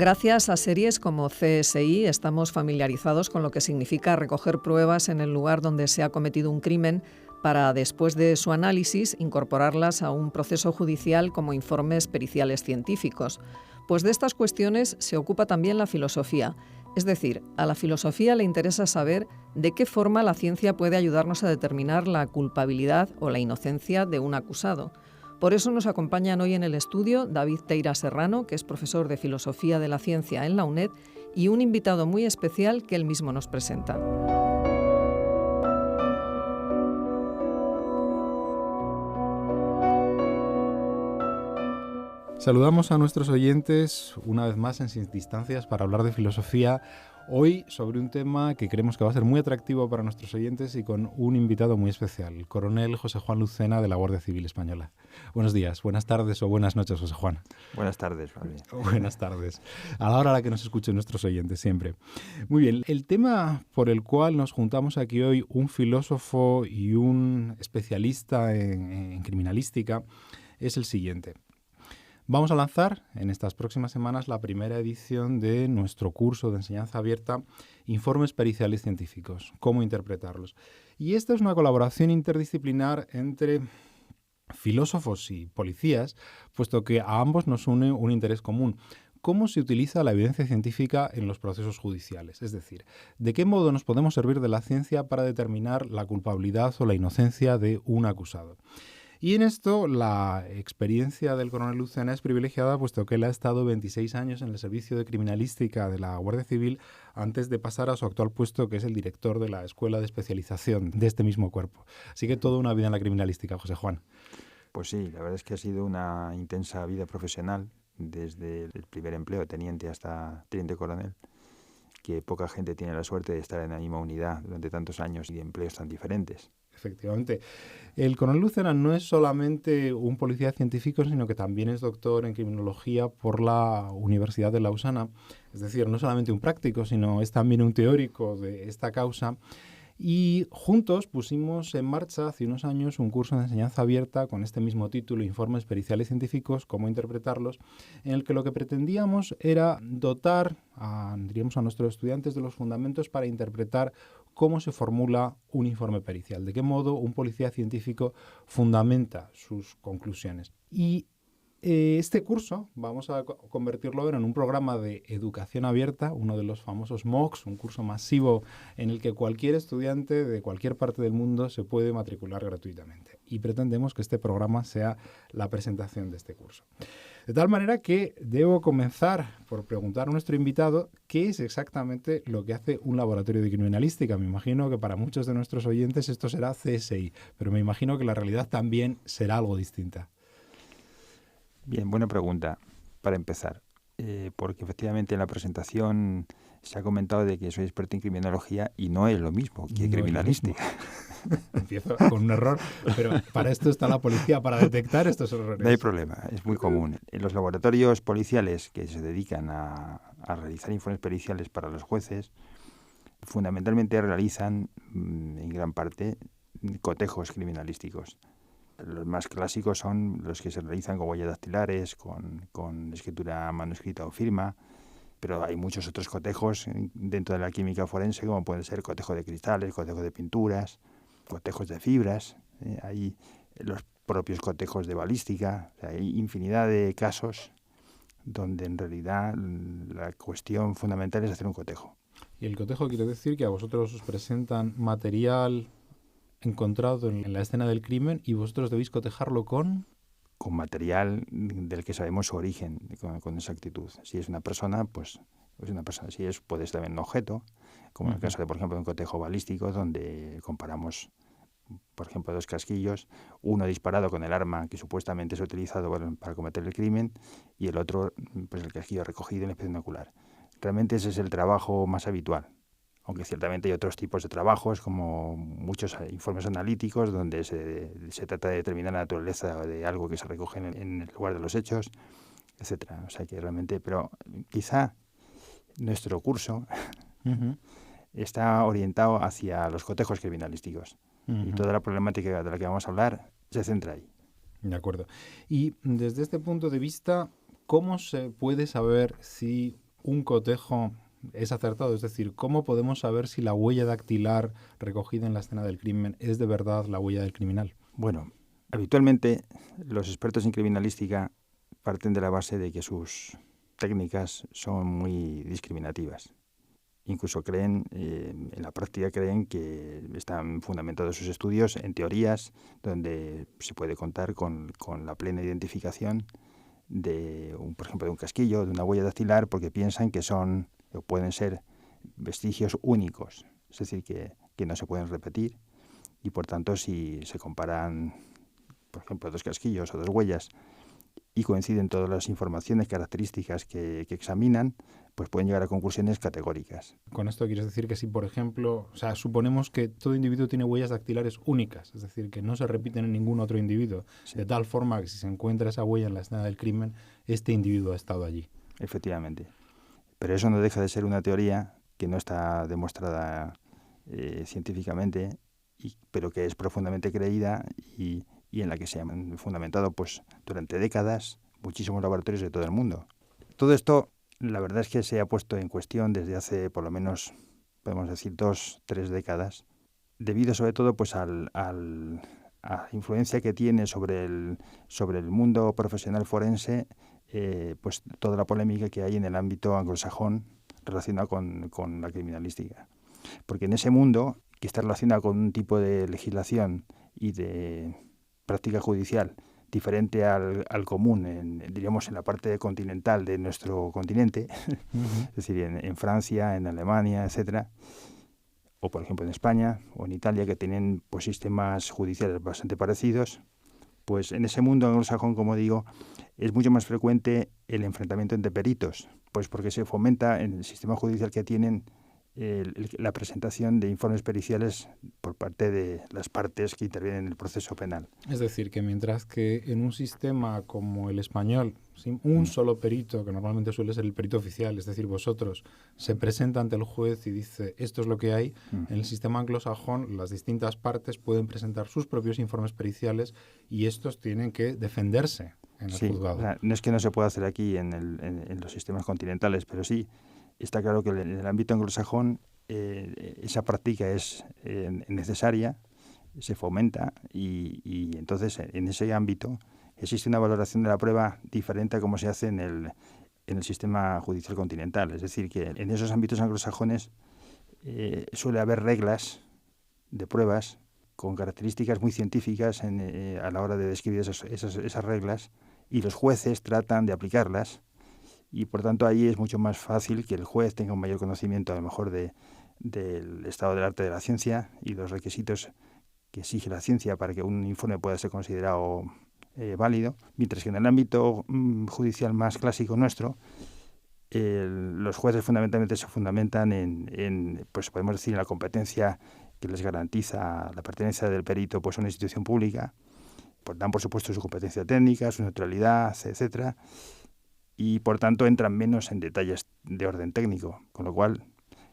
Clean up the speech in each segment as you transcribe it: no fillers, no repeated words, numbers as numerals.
Gracias a series como CSI estamos familiarizados con lo que significa recoger pruebas en el lugar donde se ha cometido un crimen para, después de su análisis, incorporarlas a un proceso judicial como informes periciales científicos. Pues de estas cuestiones se ocupa también la filosofía. Es decir, a la filosofía le interesa saber de qué forma la ciencia puede ayudarnos a determinar la culpabilidad o la inocencia de un acusado. Por eso nos acompañan hoy en el estudio David Teira Serrano, que es profesor de Filosofía de la Ciencia en la UNED, y un invitado muy especial que él mismo nos presenta. Saludamos a nuestros oyentes una vez más en Sin Distancias para hablar de filosofía, hoy sobre un tema que creemos que va a ser muy atractivo para nuestros oyentes y con un invitado muy especial, el coronel José Juan Lucena de la Guardia Civil Española. Buenos días, buenas tardes o buenas noches, José Juan. Buenas tardes, Fabi. Buenas tardes, a la hora a la que nos escuchen nuestros oyentes siempre. Muy bien, el tema por el cual nos juntamos aquí hoy, un filósofo y un especialista en criminalística, es el siguiente. Vamos a lanzar en estas próximas semanas la primera edición de nuestro curso de enseñanza abierta, Informes Periciales Científicos, cómo interpretarlos. Y esta es una colaboración interdisciplinar entre filósofos y policías, puesto que a ambos nos une un interés común: cómo se utiliza la evidencia científica en los procesos judiciales. Es decir, de qué modo nos podemos servir de la ciencia para determinar la culpabilidad o la inocencia de un acusado. Y en esto la experiencia del coronel Lucena es privilegiada, puesto que él ha estado 26 años en el servicio de criminalística de la Guardia Civil antes de pasar a su actual puesto, que es el director de la Escuela de Especialización de este mismo cuerpo. Así que toda una vida en la criminalística, José Juan. Pues sí, la verdad es que ha sido una intensa vida profesional, desde el primer empleo, teniente hasta teniente coronel, que poca gente tiene la suerte de estar en la misma unidad durante tantos años y de empleos tan diferentes. Efectivamente. El coronel Lucena no es solamente un policía científico, sino que también es doctor en criminología por la Universidad de Lausana. Es decir, no solamente un práctico, sino es también un teórico de esta causa. Y juntos pusimos en marcha hace unos años un curso de enseñanza abierta con este mismo título, Informes Periciales Científicos, cómo interpretarlos, en el que lo que pretendíamos era dotar a nuestros estudiantes de los fundamentos para interpretar cómo se formula un informe pericial, de qué modo un policía científico fundamenta sus conclusiones. Y este curso vamos a convertirlo en un programa de educación abierta, uno de los famosos MOOCs, un curso masivo en el que cualquier estudiante de cualquier parte del mundo se puede matricular gratuitamente. Y pretendemos que este programa sea la presentación de este curso. De tal manera que debo comenzar por preguntar a nuestro invitado qué es exactamente lo que hace un laboratorio de criminalística. Me imagino que para muchos de nuestros oyentes esto será CSI, pero me imagino que la realidad también será algo distinta. Bien, buena pregunta para empezar, porque efectivamente en la presentación se ha comentado de que soy experto en criminología y no es lo mismo que criminalística. Empiezo con un error, pero para esto está la policía, para detectar estos errores. No hay problema, es muy común. En los laboratorios policiales que se dedican a realizar informes periciales para los jueces, fundamentalmente realizan en gran parte cotejos criminalísticos. Los más clásicos son los que se realizan con huellas dactilares, con escritura manuscrita o firma, pero hay muchos otros cotejos dentro de la química forense, como pueden ser cotejo de cristales, cotejo de pinturas, cotejos de fibras, hay los propios cotejos de balística. O sea, hay infinidad de casos donde en realidad la cuestión fundamental es hacer un cotejo. Y el cotejo quiere decir que a vosotros os presentan material encontrado en la escena del crimen y vosotros debéis cotejarlo con material del que sabemos su origen con exactitud. Si es una persona, pues es una persona. Si puede ser también un objeto, como en el caso de, por ejemplo, un cotejo balístico, donde comparamos, por ejemplo, dos casquillos, uno disparado con el arma que supuestamente es utilizado para cometer el crimen, y el otro, pues el casquillo recogido en la inspección ocular. Realmente ese es el trabajo más habitual. Aunque ciertamente hay otros tipos de trabajos, como muchos informes analíticos, donde se trata de determinar la naturaleza de algo que se recoge en el lugar de los hechos, etcétera. O sea que realmente, pero quizá nuestro curso está orientado hacia los cotejos criminalísticos. Y toda la problemática de la que vamos a hablar se centra ahí. De acuerdo. Y desde este punto de vista, ¿cómo se puede saber si un cotejo es acertado? Es decir, ¿cómo podemos saber si la huella dactilar recogida en la escena del crimen es de verdad la huella del criminal? Bueno, habitualmente los expertos en criminalística parten de la base de que sus técnicas son muy discriminativas. Incluso creen, en la práctica creen que están fundamentados sus estudios en teorías donde se puede contar con la plena identificación de, por ejemplo, de un casquillo, de una huella dactilar, porque piensan que son o pueden ser vestigios únicos, es decir, que no se pueden repetir, y por tanto si se comparan, por ejemplo, dos casquillos o dos huellas y coinciden todas las informaciones, características que examinan, pues pueden llegar a conclusiones categóricas. Con esto quieres decir que si, por ejemplo, o sea, suponemos que todo individuo tiene huellas dactilares únicas, es decir, que no se repiten en ningún otro individuo, Sí. de tal forma que si se encuentra esa huella en la escena del crimen, este individuo ha estado allí. Efectivamente. Pero eso no deja de ser una teoría que no está demostrada científicamente, pero que es profundamente creída y en la que se han fundamentado pues, durante décadas muchísimos laboratorios de todo el mundo. Todo esto, la verdad es que se ha puesto en cuestión desde hace por lo menos, podemos decir, 2-3 décadas, debido sobre todo pues, a la influencia que tiene sobre el mundo profesional forense, pues toda la polémica que hay en el ámbito anglosajón relacionado con la criminalística. Porque en ese mundo, que está relacionado con un tipo de legislación y de práctica judicial diferente al común, diríamos, en la parte continental de nuestro continente, es decir, en Francia, en Alemania, etcétera, o por ejemplo en España o en Italia, que tienen pues, sistemas judiciales bastante parecidos, pues en ese mundo anglosajón, como digo, es mucho más frecuente el enfrentamiento entre peritos, pues porque se fomenta en el sistema judicial que tienen la presentación de informes periciales por parte de las partes que intervienen en el proceso penal. Es decir, que mientras que en un sistema como el español, sin un solo perito, que normalmente suele ser el perito oficial, es decir, vosotros, se presenta ante el juez y dice esto es lo que hay, en el sistema anglosajón las distintas partes pueden presentar sus propios informes periciales y estos tienen que defenderse en el juzgado. O sea, no es que no se pueda hacer aquí en los sistemas continentales, pero sí está claro que en el ámbito anglosajón esa práctica es necesaria, se fomenta y entonces en ese ámbito existe una valoración de la prueba diferente a como se hace en el sistema judicial continental. Es decir, que en esos ámbitos anglosajones suele haber reglas de pruebas con características muy científicas a la hora de describir esas reglas, y los jueces tratan de aplicarlas. Y por tanto ahí es mucho más fácil que el juez tenga un mayor conocimiento a lo mejor del estado del arte de la ciencia y los requisitos que exige la ciencia para que un informe pueda ser considerado válido, mientras que en el ámbito judicial más clásico nuestro, los jueces fundamentalmente se fundamentan pues podemos decir, en la competencia que les garantiza la pertenencia del perito pues, a una institución pública, pues dan por supuesto su competencia técnica, su neutralidad, etcétera, y por tanto entran menos en detalles de orden técnico, con lo cual...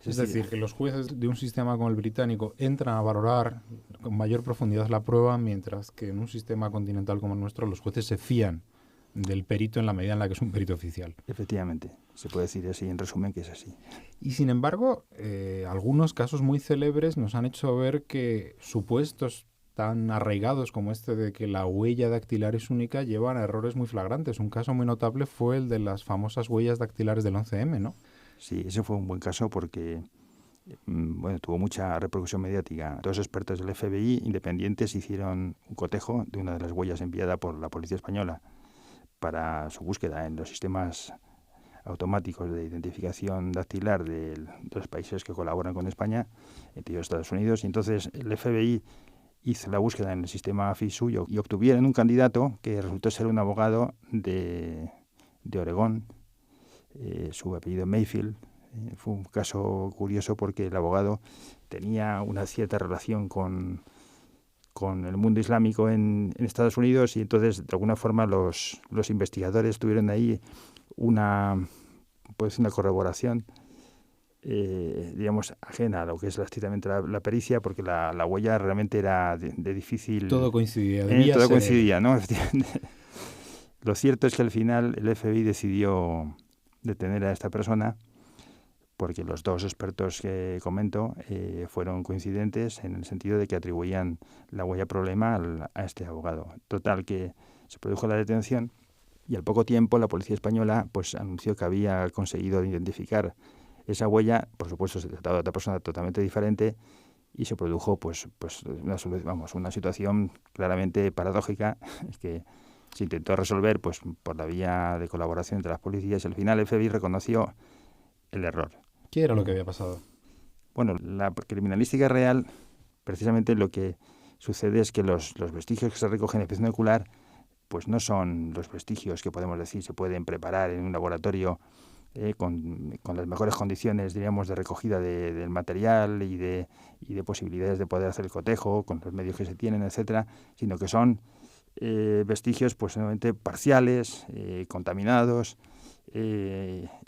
Es decir, que los jueces de un sistema como el británico entran a valorar con mayor profundidad la prueba, mientras que en un sistema continental como el nuestro los jueces se fían del perito en la medida en la que es un perito oficial. Efectivamente, se puede decir así, en resumen, que es así. Y sin embargo, algunos casos muy célebres nos han hecho ver que supuestos tan arraigados como este de que la huella dactilar es única llevan a errores muy flagrantes. Un caso muy notable fue el de las famosas huellas dactilares del 11M, ¿no? Sí, ese fue un buen caso porque tuvo mucha repercusión mediática. Dos expertos del FBI independientes hicieron un cotejo de una de las huellas enviada por la policía española para su búsqueda en los sistemas automáticos de identificación dactilar de los países que colaboran con España, entre ellos Estados Unidos. Y entonces el FBI hizo la búsqueda en el sistema FISU y obtuvieron un candidato que resultó ser un abogado de Oregón, su apellido Mayfield. Fue un caso curioso porque el abogado tenía una cierta relación con el mundo islámico en Estados Unidos, y entonces de alguna forma los investigadores tuvieron ahí una corroboración digamos, ajena a lo que es estrictamente la pericia, porque la huella realmente era de difícil... Todo coincidía. Todo coincidía, ¿no? Lo cierto es que al final el FBI decidió detener a esta persona porque los dos expertos que comento fueron coincidentes en el sentido de que atribuían la huella problema a este abogado. Total, que se produjo la detención y al poco tiempo la policía española pues anunció que había conseguido identificar esa huella. Por supuesto, se trataba de otra persona totalmente diferente y se produjo pues una situación claramente paradójica que se intentó resolver pues por la vía de colaboración entre las policías y al final el FBI reconoció el error. ¿Qué era lo que había pasado? Bueno, la criminalística real, precisamente lo que sucede es que los vestigios que se recogen en inspección ocular pues no son los vestigios que podemos decir se pueden preparar en un laboratorio con las mejores condiciones, diríamos, de recogida del material y de posibilidades de poder hacer el cotejo con los medios que se tienen, etcétera, sino que son vestigios pues solamente parciales, contaminados,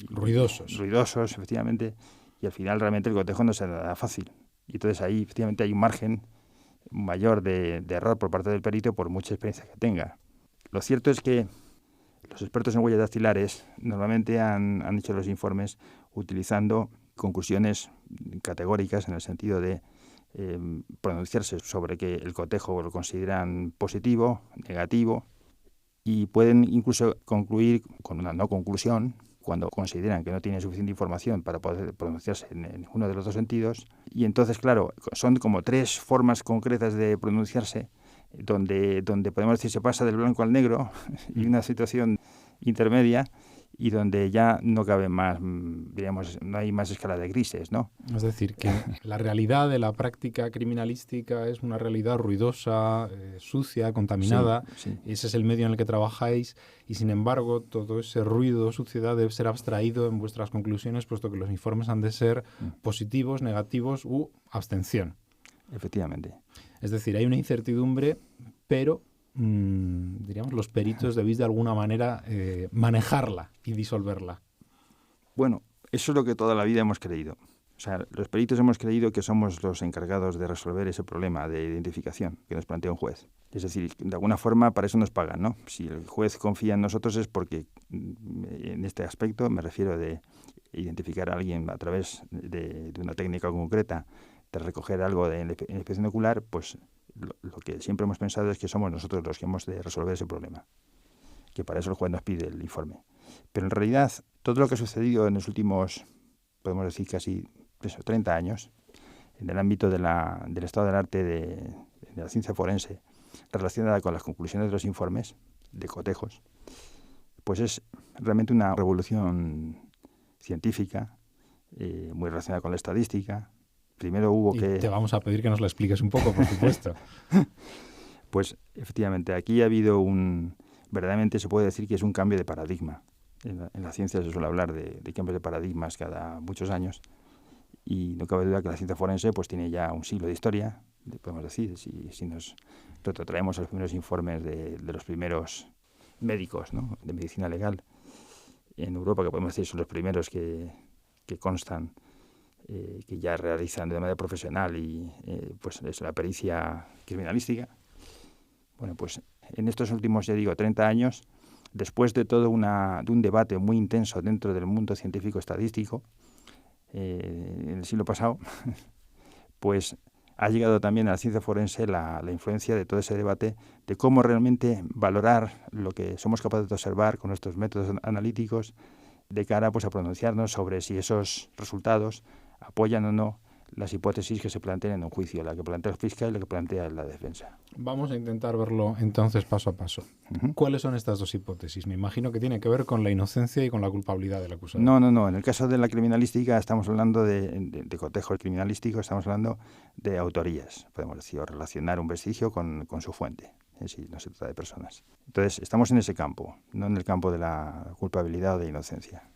ruidosos, efectivamente, y al final realmente el cotejo no será nada fácil. Y entonces ahí efectivamente hay un margen mayor de error por parte del perito por mucha experiencia que tenga. Lo cierto es que los expertos en huellas dactilares normalmente han hecho los informes utilizando conclusiones categóricas en el sentido de pronunciarse sobre que el cotejo lo consideran positivo, negativo, y pueden incluso concluir con una no conclusión cuando consideran que no tienen suficiente información para poder pronunciarse en uno de los dos sentidos. Y entonces, claro, son como tres formas concretas de pronunciarse donde podemos decir se pasa del blanco al negro y una situación intermedia y donde ya no cabe más, diríamos, no hay más escala de grises, ¿no? Es decir, que la realidad de la práctica criminalística es una realidad ruidosa, sucia, contaminada. Sí. Ese es el medio en el que trabajáis y, sin embargo, todo ese ruido, suciedad debe ser abstraído en vuestras conclusiones, puesto que los informes han de ser positivos, negativos u abstención. Efectivamente. Es decir, hay una incertidumbre, pero diríamos, los peritos debéis de alguna manera manejarla y disolverla. Bueno, eso es lo que toda la vida hemos creído. O sea, los peritos hemos creído que somos los encargados de resolver ese problema de identificación que nos plantea un juez. Es decir, de alguna forma para eso nos pagan, ¿no? Si el juez confía en nosotros es porque en este aspecto me refiero de identificar a alguien a través de una técnica concreta, de recoger algo en inspección ocular, pues lo que siempre hemos pensado es que somos nosotros los que hemos de resolver ese problema, que para eso el juez nos pide el informe. Pero en realidad todo lo que ha sucedido en los últimos, podemos decir casi 30 años, en el ámbito del estado del arte de la ciencia forense, relacionada con las conclusiones de los informes de cotejos, pues es realmente una revolución científica, muy relacionada con la estadística. Primero hubo y que... te vamos a pedir que nos lo expliques un poco, por supuesto. Pues efectivamente, aquí ha habido verdaderamente se puede decir que es un cambio de paradigma. En la ciencia se suele hablar de cambios de paradigmas cada muchos años y no cabe duda que la ciencia forense pues tiene ya un siglo de historia, podemos decir, si nos retrotraemos a los primeros informes de los primeros médicos, ¿no?, de medicina legal en Europa, que podemos decir son los primeros que constan, que ya realizan de manera profesional y pues es la pericia criminalística. Bueno, pues en estos últimos, ya digo, 30 años, después de todo de un debate muy intenso dentro del mundo científico-estadístico, en el siglo pasado, pues ha llegado también a la ciencia forense la influencia de todo ese debate de cómo realmente valorar lo que somos capaces de observar con nuestros métodos analíticos de cara pues, a pronunciarnos sobre si esos resultados apoyan o no las hipótesis que se plantean en un juicio, la que plantea el fiscal y la que plantea la defensa. Vamos a intentar verlo entonces paso a paso. Uh-huh. ¿Cuáles son estas dos hipótesis? Me imagino que tiene que ver con la inocencia y con la culpabilidad del acusado. No. En el caso de la criminalística estamos hablando de cotejo criminalístico, estamos hablando de autorías, podemos decir, o relacionar un vestigio con su fuente. Si no se trata de personas. Entonces, estamos en ese campo, no en el campo de la culpabilidad o de inocencia.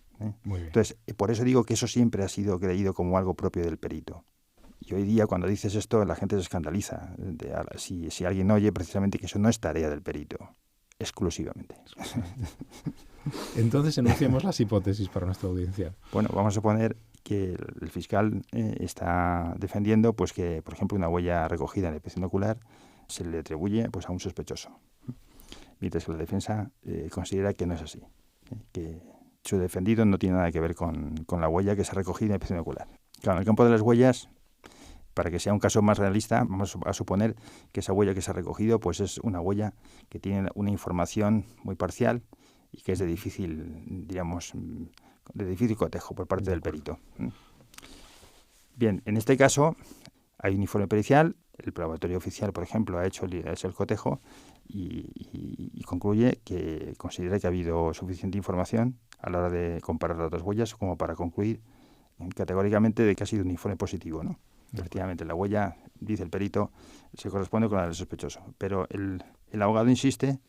Muy bien. Entonces, por eso digo que eso siempre ha sido creído como algo propio del perito. Y hoy día, cuando dices esto, la gente se escandaliza. Si alguien oye precisamente que eso no es tarea del perito, exclusivamente. Entonces, enunciemos las hipótesis para nuestra audiencia. Bueno, vamos a suponer que el fiscal está defendiendo pues que, por ejemplo, una huella recogida en la inspección ocular se le atribuye pues, a un sospechoso, mientras que la defensa considera que no es así, que su defendido no tiene nada que ver con la huella que se ha recogido en la inspección ocular. Claro, en el campo de las huellas, para que sea un caso más realista, vamos a suponer que esa huella que se ha recogido pues es una huella que tiene una información muy parcial y que es de difícil, digamos, de difícil cotejo por parte del perito. Bien, en este caso hay un informe pericial, el laboratorio oficial, por ejemplo, ha hecho el cotejo y concluye que considera que ha habido suficiente información a la hora de comparar las dos huellas como para concluir categóricamente de que ha sido un informe positivo, ¿no? Efectivamente, la huella, dice el perito, se corresponde con la del sospechoso, pero el abogado insiste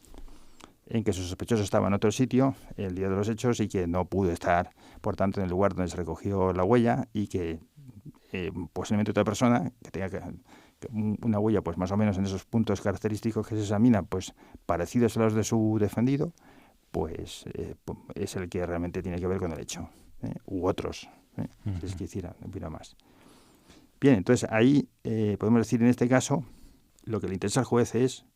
en que su sospechoso estaba en otro sitio el día de los hechos y que no pudo estar, por tanto, en el lugar donde se recogió la huella y que posiblemente otra persona que tenga una huella pues más o menos en esos puntos característicos que se examinan, pues parecidos a los de su defendido, pues es el que realmente tiene que ver con el hecho, u otros, si es que hubiera más. Bien, entonces ahí podemos decir en este caso lo que le interesa al juez es,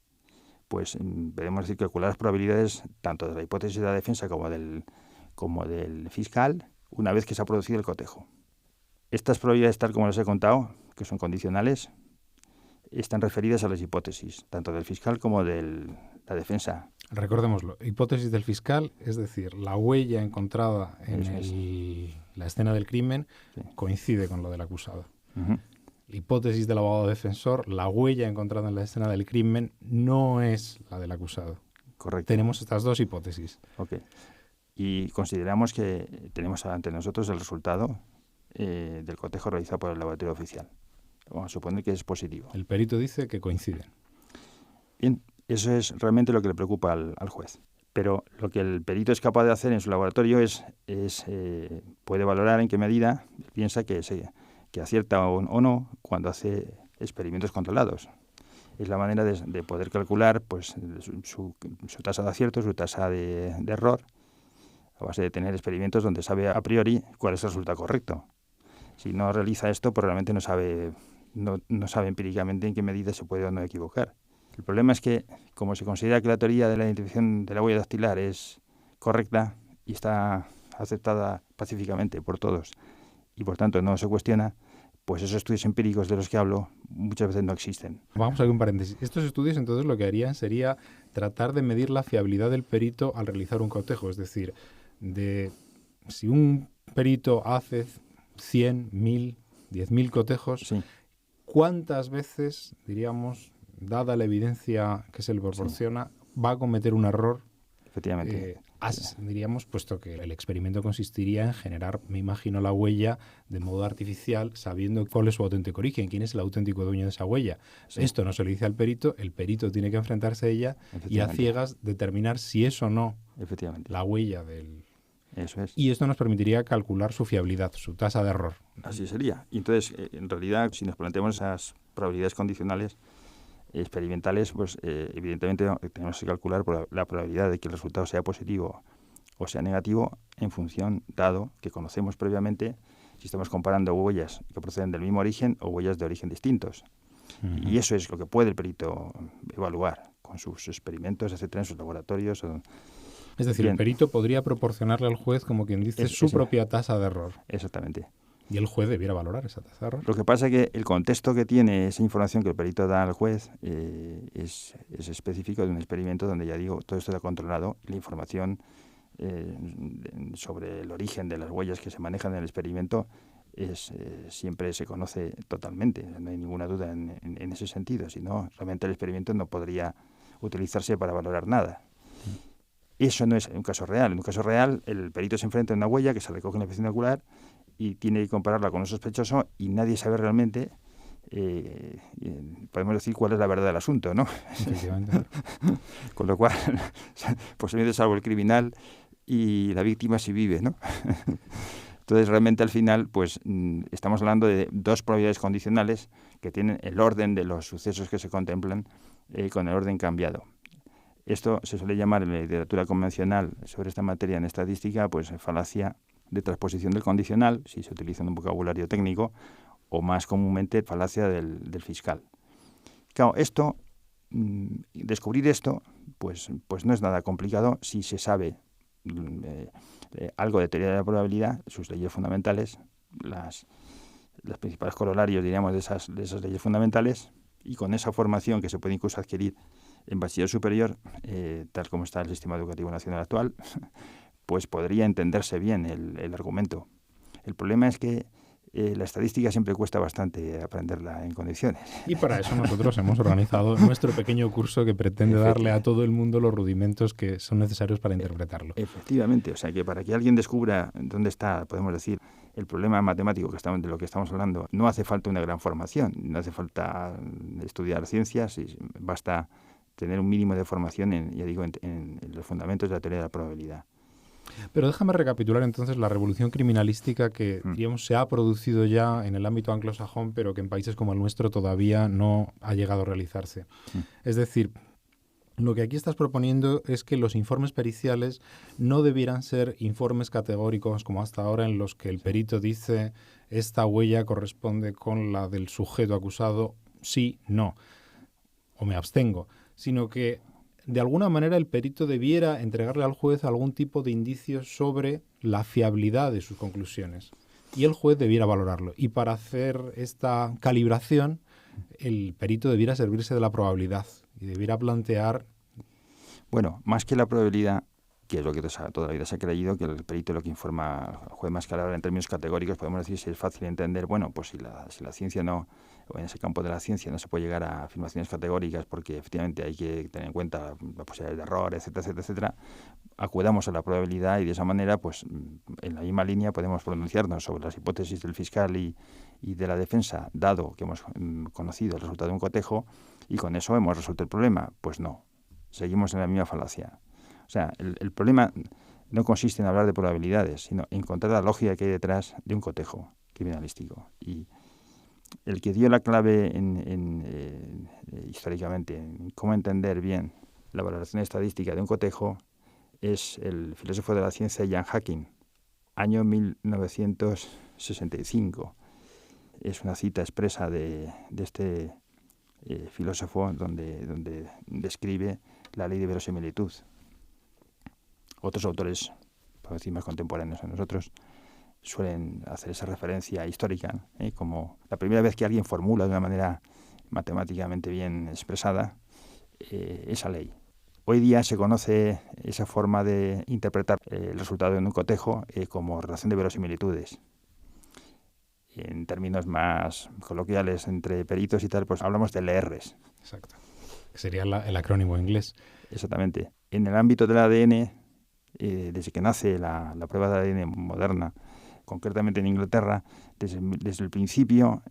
pues podemos decir calcular las probabilidades tanto de la hipótesis de la defensa como del fiscal una vez que se ha producido el cotejo. Estas probabilidades, tal como les he contado, que son condicionales, están referidas a las hipótesis, tanto del fiscal como de la defensa. Recordémoslo, hipótesis del fiscal, es decir, la huella encontrada en la escena del crimen coincide con lo del acusado. Uh-huh. Hipótesis del abogado defensor, la huella encontrada en la escena del crimen no es la del acusado. Correcto. Tenemos estas dos hipótesis. Okay. Y consideramos que tenemos ante nosotros el resultado del cotejo realizado por el laboratorio oficial. Vamos a suponer que es positivo. El perito dice que coinciden. Bien, eso es realmente lo que le preocupa al juez. Pero lo que el perito es capaz de hacer en su laboratorio puede valorar en qué medida piensa que acierta o no cuando hace experimentos controlados. Es la manera de poder calcular pues su tasa de acierto, su tasa de error, a base de tener experimentos donde sabe a priori cuál es el resultado correcto. Si no realiza esto, pues realmente no sabe empíricamente en qué medida se puede o no equivocar. El problema es que, como se considera que la teoría de la identificación de la huella dactilar es correcta y está aceptada pacíficamente por todos y por tanto no se cuestiona, pues esos estudios empíricos de los que hablo muchas veces no existen. Vamos a hacer un paréntesis. Estos estudios entonces lo que harían sería tratar de medir la fiabilidad del perito al realizar un cotejo, es decir, si un perito hace 100, 1000, 10.000 cotejos, sí. ¿Cuántas veces, diríamos, dada la evidencia que se le proporciona, va a cometer un error? Efectivamente. Diríamos, puesto que el experimento consistiría en generar, me imagino, la huella de modo artificial, sabiendo cuál es su auténtico origen, quién es el auténtico dueño de esa huella. Sí. Esto no se le dice al perito, el perito tiene que enfrentarse a ella y a ciegas determinar si es o no la huella del... Eso es. Y esto nos permitiría calcular su fiabilidad, su tasa de error. Así sería. Y entonces, en realidad, si nos planteamos esas probabilidades condicionales experimentales, pues evidentemente tenemos que calcular la probabilidad de que el resultado sea positivo o sea negativo en función, dado que conocemos previamente si estamos comparando huellas que proceden del mismo origen o huellas de origen distintos. Uh-huh. Y eso es lo que puede el perito evaluar con sus experimentos, etcétera, en sus laboratorios. Es decir, bien, el perito podría proporcionarle al juez, como quien dice, su propia tasa de error. Exactamente. Y el juez debiera valorar esa tasa de error. Lo que pasa es que el contexto que tiene esa información que el perito da al juez es específico de un experimento donde, ya digo, todo esto está controlado. La información sobre el origen de las huellas que se manejan en el experimento siempre se conoce totalmente. No hay ninguna duda en ese sentido. Si no, realmente el experimento no podría utilizarse para valorar nada. Eso no es un caso real. En un caso real, el perito se enfrenta a una huella que se recoge en la inspección ocular y tiene que compararla con un sospechoso y nadie sabe realmente, podemos decir, cuál es la verdad del asunto, ¿no? Efectivamente. Con lo cual, posiblemente salvo el criminal y la víctima sí vive, ¿no? Entonces, realmente al final, pues estamos hablando de dos probabilidades condicionales que tienen el orden de los sucesos que se contemplan con el orden cambiado. Esto se suele llamar en la literatura convencional sobre esta materia en estadística, pues falacia de transposición del condicional, si se utiliza en un vocabulario técnico, o más comúnmente falacia del fiscal. Claro, descubrir esto, pues no es nada complicado si se sabe algo de teoría de la probabilidad, sus leyes fundamentales, las principales corolarios, diríamos, de esas leyes fundamentales, y con esa formación que se puede incluso adquirir en bachiller superior, tal como está el sistema educativo nacional actual, pues podría entenderse bien el argumento. El problema es que la estadística siempre cuesta bastante aprenderla en condiciones. Y para eso nosotros hemos organizado nuestro pequeño curso que pretende darle a todo el mundo los rudimentos que son necesarios para interpretarlo. Efectivamente, o sea que para que alguien descubra dónde está, podemos decir, el problema matemático de lo que estamos hablando, no hace falta una gran formación, no hace falta estudiar ciencias, basta tener un mínimo de formación en los fundamentos de la teoría de la probabilidad. Pero déjame recapitular entonces la revolución criminalística que, digamos, se ha producido ya en el ámbito anglosajón, pero que en países como el nuestro todavía no ha llegado a realizarse. Es decir, lo que aquí estás proponiendo es que los informes periciales no debieran ser informes categóricos como hasta ahora, en los que el perito dice esta huella corresponde con la del sujeto acusado, sí, no, o me abstengo, sino que de alguna manera el perito debiera entregarle al juez algún tipo de indicios sobre la fiabilidad de sus conclusiones y el juez debiera valorarlo. Y para hacer esta calibración, el perito debiera servirse de la probabilidad y debiera plantear... Bueno, más que la probabilidad, que es lo que toda la vida se ha creído, que el perito lo que informa al juez, más que hablar en términos categóricos, podemos decir si es fácil entender, bueno, pues si la ciencia no, o en ese campo de la ciencia no se puede llegar a afirmaciones categóricas porque efectivamente hay que tener en cuenta la posibilidad de error, etcétera, etcétera, etcétera, acudamos a la probabilidad y de esa manera, pues en la misma línea podemos pronunciarnos sobre las hipótesis del fiscal y de la defensa, dado que hemos conocido el resultado de un cotejo, y con eso hemos resuelto el problema. Pues no, seguimos en la misma falacia. O sea, el problema no consiste en hablar de probabilidades, sino en encontrar la lógica que hay detrás de un cotejo criminalístico. Y el que dio la clave históricamente en cómo entender bien la valoración estadística de un cotejo es el filósofo de la ciencia Ian Hacking, año 1965. Es una cita expresa de este filósofo donde describe la ley de verosimilitud. Otros autores, por decir más contemporáneos a nosotros, suelen hacer esa referencia histórica, como la primera vez que alguien formula de una manera matemáticamente bien expresada esa ley. Hoy día se conoce esa forma de interpretar el resultado de un cotejo como relación de verosimilitudes. En términos más coloquiales entre peritos y tal, pues hablamos de LRs. Exacto. Sería el acrónimo inglés. Exactamente. En el ámbito del ADN, desde que nace la prueba de ADN moderna, concretamente en Inglaterra, desde el principio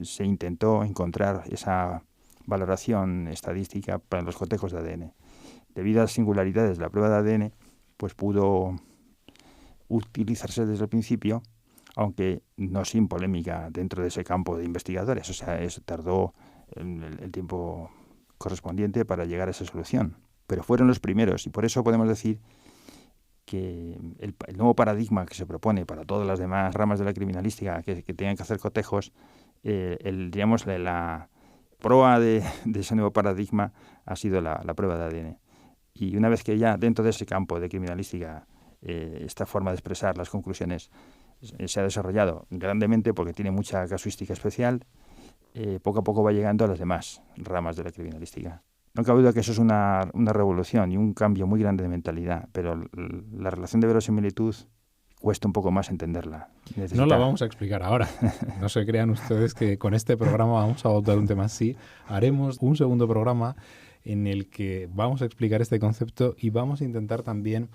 se intentó encontrar esa valoración estadística para los cotejos de ADN. Debido a las singularidades de la prueba de ADN, pues pudo utilizarse desde el principio, aunque no sin polémica dentro de ese campo de investigadores. O sea, tardó el tiempo correspondiente para llegar a esa solución. Pero fueron los primeros, y por eso podemos decir que el nuevo paradigma que se propone para todas las demás ramas de la criminalística que tengan que hacer cotejos, digamos, la proa de ese nuevo paradigma ha sido la prueba de ADN. Y una vez que ya dentro de ese campo de criminalística esta forma de expresar las conclusiones se ha desarrollado grandemente porque tiene mucha casuística especial, poco a poco va llegando a las demás ramas de la criminalística. No cabe duda que eso es una revolución y un cambio muy grande de mentalidad, pero la relación de verosimilitud cuesta un poco más entenderla. No la vamos a explicar ahora. No se crean ustedes que con este programa vamos a adoptar un tema así. Haremos un segundo programa en el que vamos a explicar este concepto y vamos a intentar también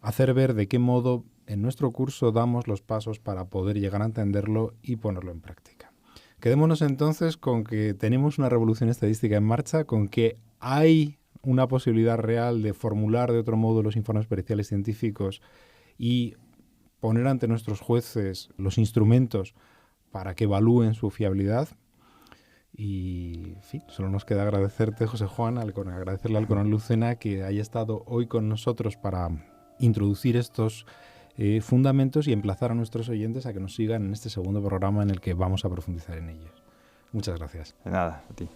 hacer ver de qué modo en nuestro curso damos los pasos para poder llegar a entenderlo y ponerlo en práctica. Quedémonos entonces con que tenemos una revolución estadística en marcha, con que hay una posibilidad real de formular de otro modo los informes periciales científicos y poner ante nuestros jueces los instrumentos para que evalúen su fiabilidad. Y, en fin, solo nos queda agradecerte, José Juan, agradecerle al coronel Lucena que haya estado hoy con nosotros para introducir estos fundamentos y emplazar a nuestros oyentes a que nos sigan en este segundo programa en el que vamos a profundizar en ellos. Muchas gracias. De nada, a ti.